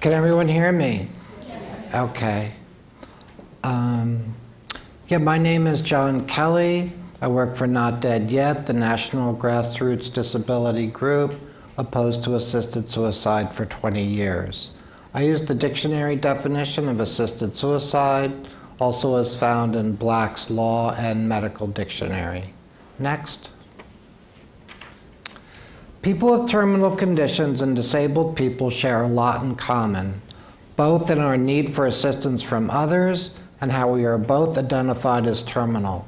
Can everyone hear me? Okay. Yeah, my name is John Kelly. I work for Not Dead Yet, the national grassroots disability group opposed to assisted suicide for 20 years. I use the dictionary definition of assisted suicide, also as found in Black's Law and Medical Dictionary. Next. People with terminal conditions and disabled people share a lot in common, both in our need for assistance from others and how we are both identified as terminal.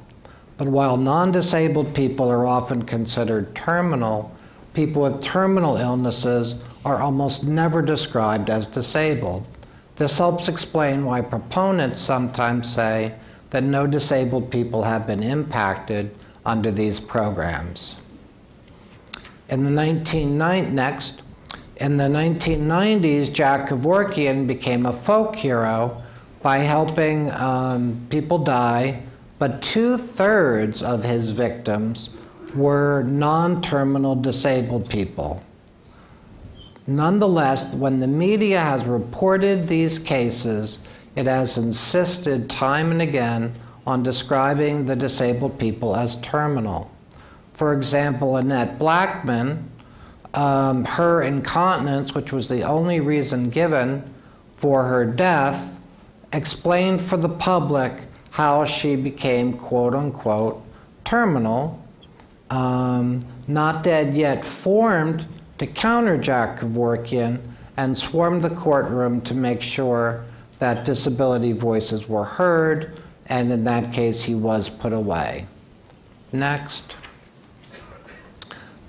But while non-disabled people are often considered terminal, people with terminal illnesses are almost never described as disabled. This helps explain why proponents sometimes say that no disabled people have been impacted under these programs. In the 1990s, Jack Kevorkian became a folk hero by helping people die, but 2/3 of his victims were non-terminal disabled people. Nonetheless, when the media has reported these cases, it has insisted time and again on describing the disabled people as terminal. For example, Annette Blackman, her incontinence, which was the only reason given for her death, explained for the public how she became quote-unquote terminal. Not Dead Yet formed to counter Jack Kevorkian and swarmed the courtroom to make sure that disability voices were heard, and in that case he was put away. Next.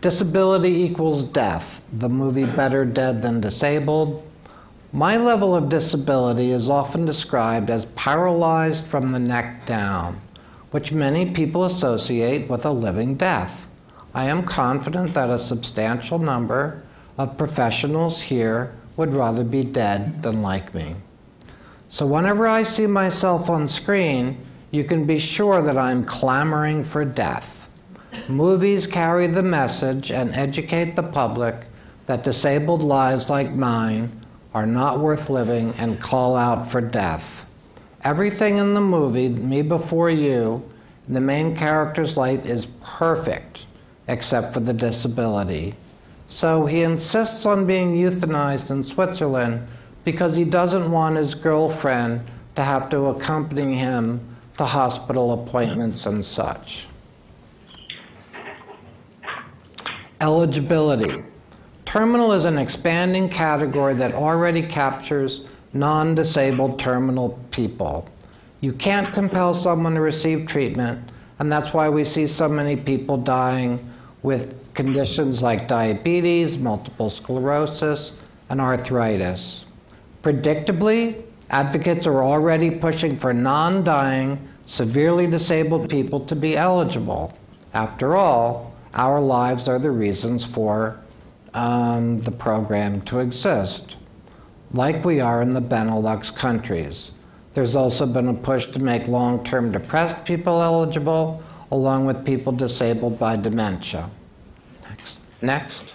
Disability equals death, the movie Better Dead Than Disabled. My level of disability is often described as paralyzed from the neck down, which many people associate with a living death. I am confident that a substantial number of professionals here would rather be dead than like me. So whenever I see myself on screen, you can be sure that I'm clamoring for death. Movies carry the message and educate the public that disabled lives like mine are not worth living and call out for death. Everything in the movie, Me Before You, the main character's life is perfect, except for the disability. So he insists on being euthanized in Switzerland because he doesn't want his girlfriend to have to accompany him to hospital appointments and such. Eligibility. Terminal is an expanding category that already captures non-disabled terminal people. You can't compel someone to receive treatment, and that's why we see so many people dying with conditions like diabetes, multiple sclerosis, and arthritis. Predictably, advocates are already pushing for non-dying, severely disabled people to be eligible. After all, our lives are the reasons for the program to exist, like we are in the Benelux countries. There's also been a push to make long-term depressed people eligible, along with people disabled by dementia. Next.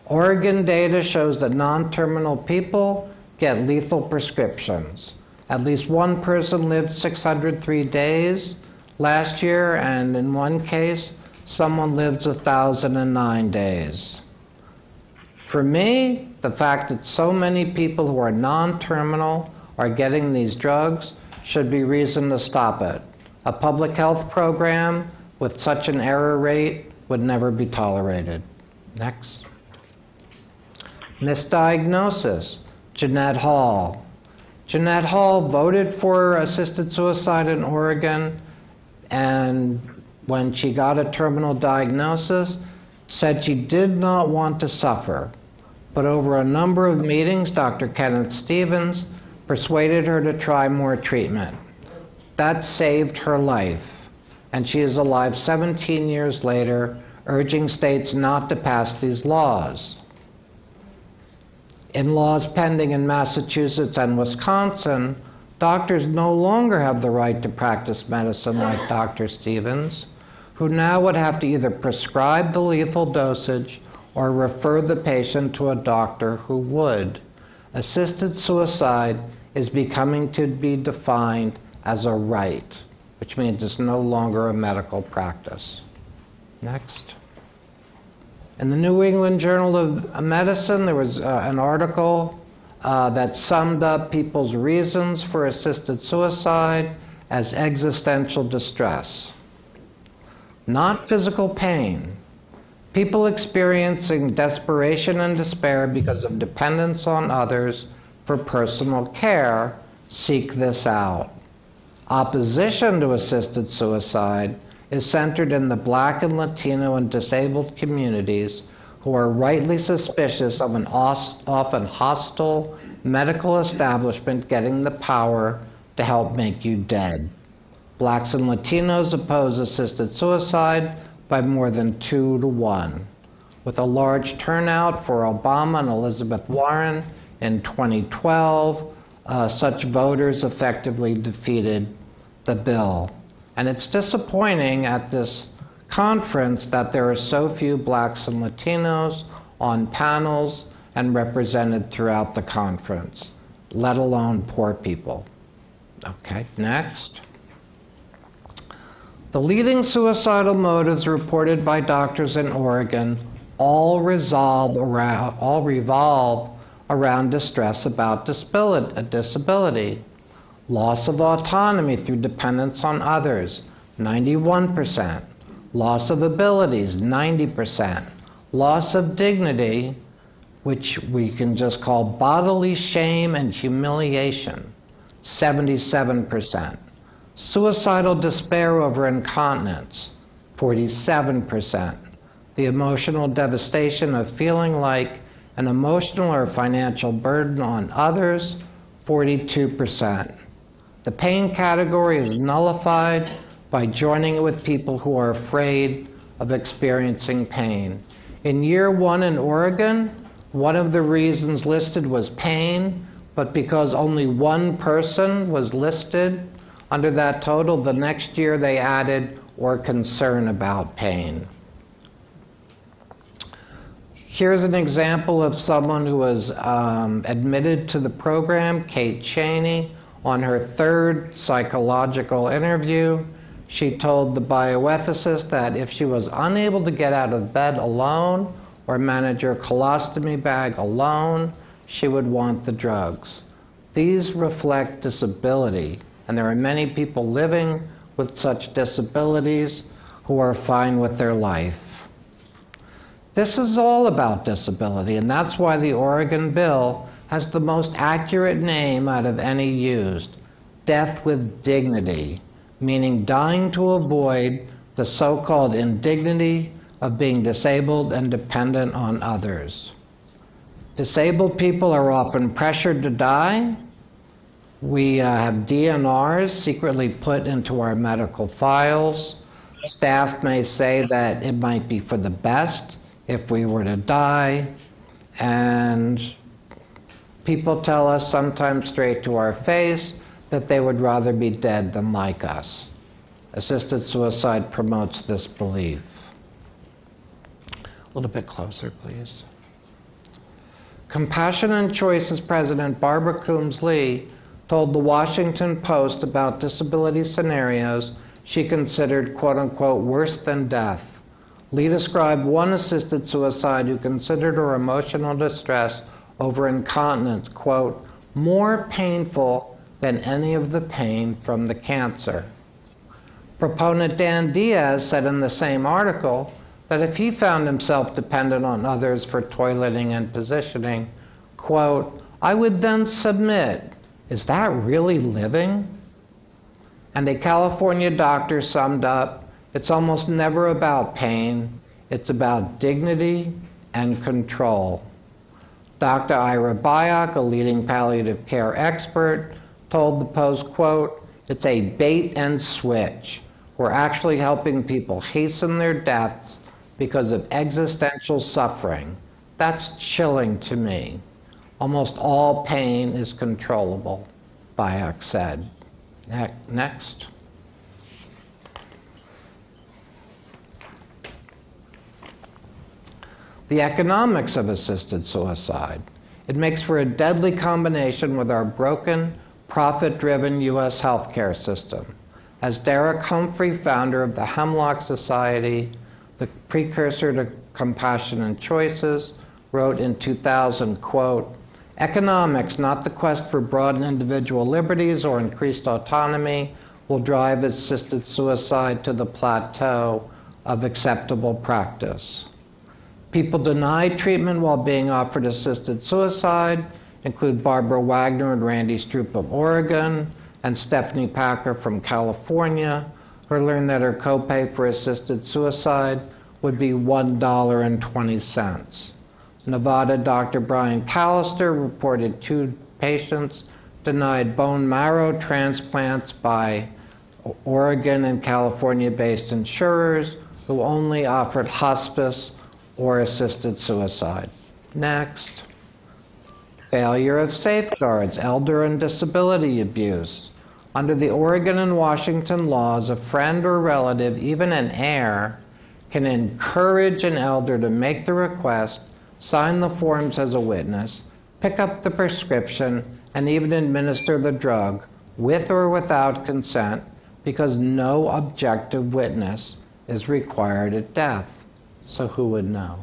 Oregon data shows that non-terminal people get lethal prescriptions. At least one person lived 603 days last year, and in one case, someone lives 1,009 days. For me, the fact that so many people who are non-terminal are getting these drugs should be reason to stop it. A public health program with such an error rate would never be tolerated. Next. Misdiagnosis. Jeanette Hall. Jeanette Hall voted for assisted suicide in Oregon, and when she got a terminal diagnosis, said she did not want to suffer. But over a number of meetings, Dr. Kenneth Stevens persuaded her to try more treatment. That saved her life, and she is alive 17 years later, urging states not to pass these laws. In laws pending in Massachusetts and Wisconsin, doctors no longer have the right to practice medicine like Dr. Stevens, who now would have to either prescribe the lethal dosage or refer the patient to a doctor who would. Assisted suicide is becoming to be defined as a right, which means it's no longer a medical practice. Next. In the New England Journal of Medicine, there was an article that summed up people's reasons for assisted suicide as existential distress. Not physical pain. People experiencing desperation and despair because of dependence on others for personal care seek this out. Opposition to assisted suicide is centered in the Black and Latino and disabled communities who are rightly suspicious of an often hostile medical establishment getting the power to help make you dead. Blacks and Latinos oppose assisted suicide by more than 2 to 1. With a large turnout for Obama and Elizabeth Warren in 2012, such voters effectively defeated the bill. And it's disappointing at this conference that there are so few Blacks and Latinos on panels and represented throughout the conference, let alone poor people. Okay, next. The leading suicidal motives reported by doctors in Oregon all revolve around distress about disability. Loss of autonomy through dependence on others, 91%. Loss of abilities, 90%. Loss of dignity, which we can just call bodily shame and humiliation, 77%. Suicidal despair over incontinence, 47%. The emotional devastation of feeling like an emotional or financial burden on others, 42%. The pain category is nullified by joining it with people who are afraid of experiencing pain. In year 1 in Oregon, one of the reasons listed was pain, but because only one person was listed under that total, the next year they added or concern about pain. Here's an example of someone who was admitted to the program, Kate Cheney. On her 3rd psychological interview, she told the bioethicist that if she was unable to get out of bed alone or manage her colostomy bag alone, she would want the drugs. These reflect disability, and there are many people living with such disabilities who are fine with their life. This is all about disability, and that's why the Oregon bill has the most accurate name out of any used, death with dignity, meaning dying to avoid the so-called indignity of being disabled and dependent on others. Disabled people are often pressured to die. We have DNRs secretly put into our medical files. Staff may say that it might be for the best if we were to die, and people tell us sometimes straight to our face that they would rather be dead than like us. Assisted suicide promotes this belief. A little bit closer, please. Compassion and Choices President Barbara Coombs Lee told the Washington Post about disability scenarios she considered, quote unquote, worse than death. Lee described one assisted suicide who considered her emotional distress over incontinence, quote, more painful than any of the pain from the cancer. Proponent Dan Diaz said in the same article that if he found himself dependent on others for toileting and positioning, quote, I would then submit, is that really living? And a California doctor summed up, it's almost never about pain, it's about dignity and control. Dr. Ira Byock, a leading palliative care expert, told the Post, quote, it's a bait and switch. We're actually helping people hasten their deaths because of existential suffering. That's chilling to me. Almost all pain is controllable, Byock said. Next. The economics of assisted suicide. It makes for a deadly combination with our broken, profit-driven U.S. healthcare system. As Derek Humphrey, founder of the Hemlock Society, the precursor to Compassion and Choices, wrote in 2000, quote, "Economics, not the quest for broadened individual liberties or increased autonomy, will drive assisted suicide to the plateau of acceptable practice." People denied treatment while being offered assisted suicide include Barbara Wagner and Randy Stroop of Oregon and Stephanie Packer from California, who learned that her copay for assisted suicide would be $1.20. Nevada Dr. Brian Callister reported 2 patients denied bone marrow transplants by Oregon and California-based insurers who only offered hospice or assisted suicide. Next. Failure of safeguards, elder and disability abuse. Under the Oregon and Washington laws, a friend or relative, even an heir, can encourage an elder to make the request, sign the forms as a witness, pick up the prescription, and even administer the drug with or without consent because no objective witness is required at death. So who would know?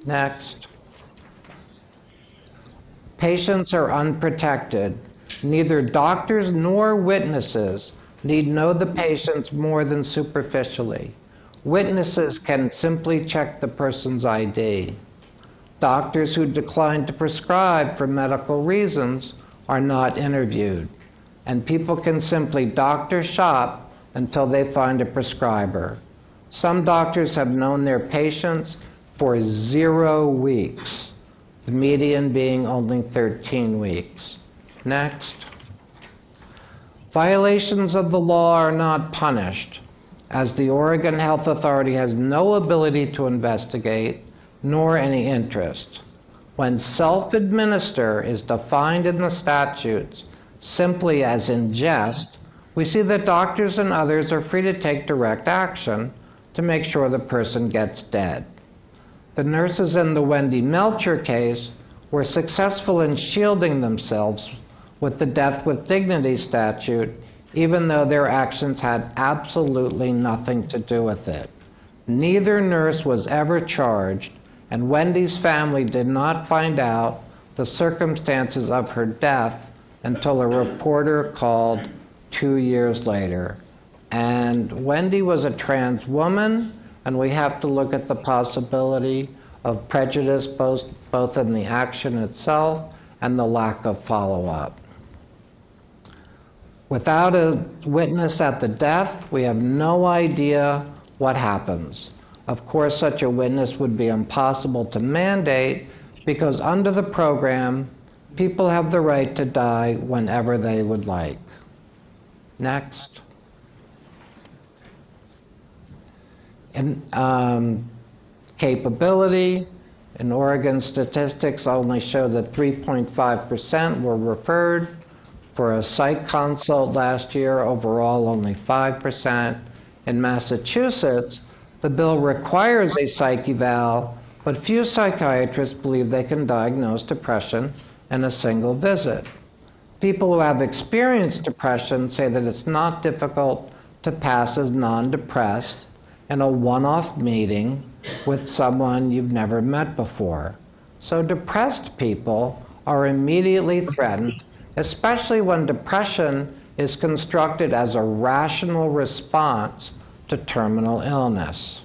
Next. Patients are unprotected. Neither doctors nor witnesses need know the patients more than superficially. Witnesses can simply check the person's ID. Doctors who decline to prescribe for medical reasons are not interviewed. And people can simply doctor shop until they find a prescriber. Some doctors have known their patients for 0 weeks, the median being only 13 weeks. Next. Violations of the law are not punished, as the Oregon Health Authority has no ability to investigate, nor any interest. When self-administer is defined in the statutes simply as ingest, we see that doctors and others are free to take direct action to make sure the person gets dead. The nurses in the Wendy Melcher case were successful in shielding themselves with the Death with Dignity statute, even though their actions had absolutely nothing to do with it. Neither nurse was ever charged, and Wendy's family did not find out the circumstances of her death until a reporter called 2 years later. And Wendy was a trans woman, and we have to look at the possibility of prejudice both in the action itself and the lack of follow-up. Without a witness at the death, we have no idea what happens. Of course, such a witness would be impossible to mandate because under the program, people have the right to die whenever they would like. Next. Capability. In Oregon, statistics only show that 3.5% were referred for a psych consult last year. Overall, only 5%. In Massachusetts, the bill requires a psych eval, but few psychiatrists believe they can diagnose depression in a single visit. People who have experienced depression say that it's not difficult to pass as non-depressed in a one-off meeting with someone you've never met before. So depressed people are immediately threatened, especially when depression is constructed as a rational response to terminal illness.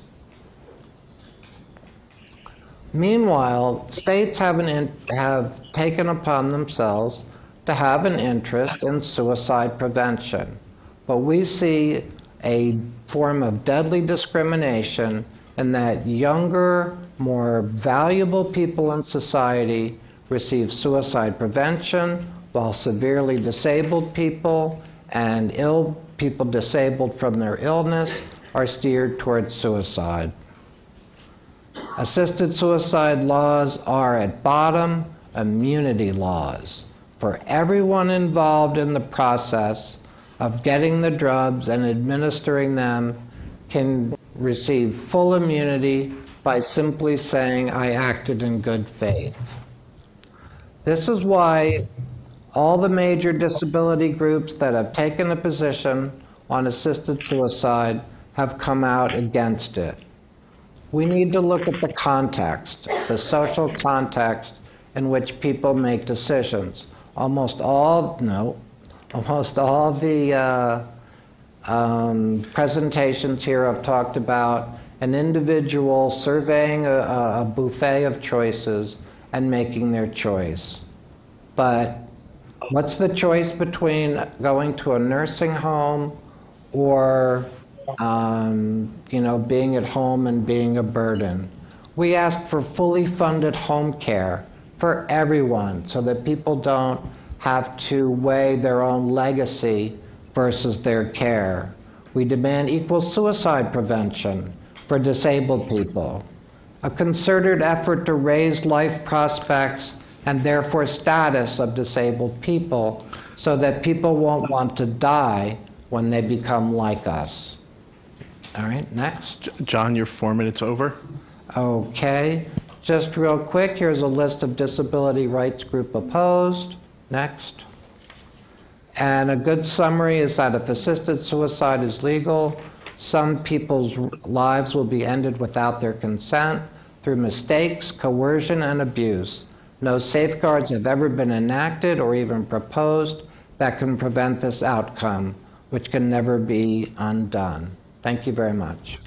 Meanwhile, states have taken upon themselves to have an interest in suicide prevention, but we see a form of deadly discrimination in that younger, more valuable people in society receive suicide prevention, while severely disabled people and people disabled from their illness are steered towards suicide. Assisted suicide laws are, at bottom, immunity laws for everyone involved in the process of getting the drugs and administering them can receive full immunity by simply saying, "I acted in good faith." This is why all the major disability groups that have taken a position on assisted suicide have come out against it. We need to look at the context, the social context in which people make decisions. Almost all the presentations here have talked about an individual surveying a buffet of choices and making their choice. But what's the choice between going to a nursing home or being at home and being a burden? We ask for fully funded home care for everyone so that people don't have to weigh their own legacy versus their care. We demand equal suicide prevention for disabled people, a concerted effort to raise life prospects and therefore status of disabled people so that people won't want to die when they become like us. All right, next. John, you're 4 minutes over. Okay, just real quick, here's a list of disability rights group opposed. Next. And a good summary is that if assisted suicide is legal, some people's lives will be ended without their consent through mistakes, coercion, and abuse. No safeguards have ever been enacted or even proposed that can prevent this outcome, which can never be undone. Thank you very much.